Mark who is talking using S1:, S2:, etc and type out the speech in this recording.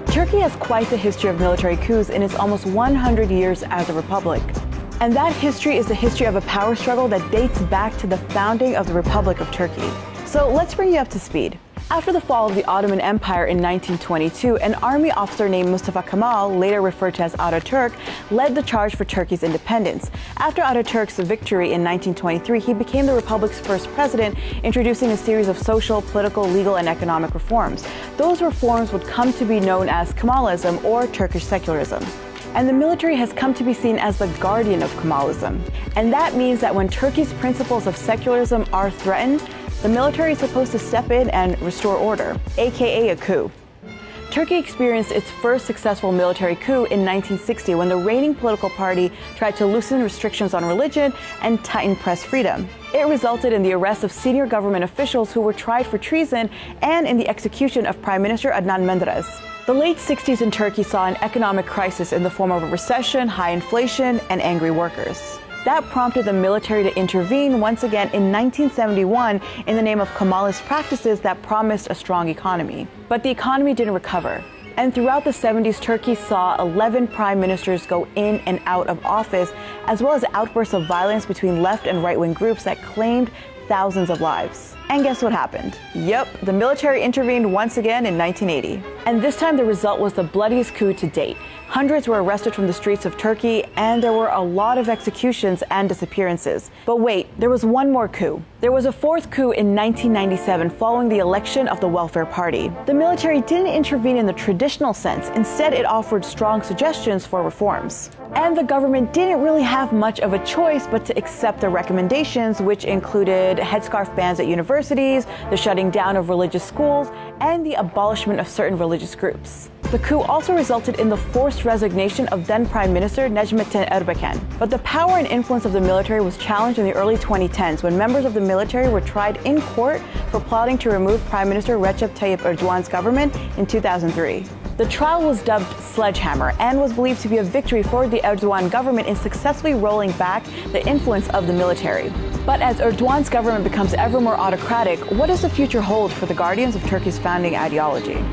S1: Turkey has quite the history of military coups in its almost 100 years as a republic. And that history is the history of a power struggle that dates back to the founding of the Republic of Turkey. So let's bring you up to speed. After the fall of the Ottoman Empire in 1922, an army officer named Mustafa Kemal, later referred to as Ataturk, led the charge for Turkey's independence. After Ataturk's victory in 1923, he became the republic's first president, introducing a series of social, political, legal, and economic reforms. Those reforms would come to be known as Kemalism or Turkish secularism. And the military has come to be seen as the guardian of Kemalism. And that means that when Turkey's principles of secularism are threatened, the military is supposed to step in and restore order, aka a coup. Turkey experienced its first successful military coup in 1960 when the reigning political party tried to loosen restrictions on religion and tighten press freedom. It resulted in the arrest of senior government officials who were tried for treason and in the execution of Prime Minister Adnan Menderes. The late 60s in Turkey saw an economic crisis in the form of a recession, high inflation, and angry workers. That prompted the military to intervene once again in 1971 in the name of Kemalist practices that promised a strong economy. But the economy didn't recover. And throughout the 70s, Turkey saw 11 prime ministers go in and out of office, as well as outbursts of violence between left and right-wing groups that claimed thousands of lives. And guess what happened? Yep, the military intervened once again in 1980. And this time the result was the bloodiest coup to date. Hundreds were arrested from the streets of Turkey, and there were a lot of executions and disappearances. But wait, there was one more coup. There was a fourth coup in 1997 following the election of the Welfare Party. The military didn't intervene in the traditional sense. Instead, it offered strong suggestions for reforms. And the government didn't really have much of a choice but to accept the recommendations, which included headscarf bans at universities, the shutting down of religious schools, and the abolishment of certain religious groups. The coup also resulted in the forced resignation of then Prime Minister Necmettin Erbakan. But the power and influence of the military was challenged in the early 2010s when members of the military were tried in court for plotting to remove Prime Minister Recep Tayyip Erdogan's government in 2003. The trial was dubbed Sledgehammer and was believed to be a victory for the Erdogan government in successfully rolling back the influence of the military. But as Erdogan's government becomes ever more autocratic, what does the future hold for the guardians of Turkey's founding ideology?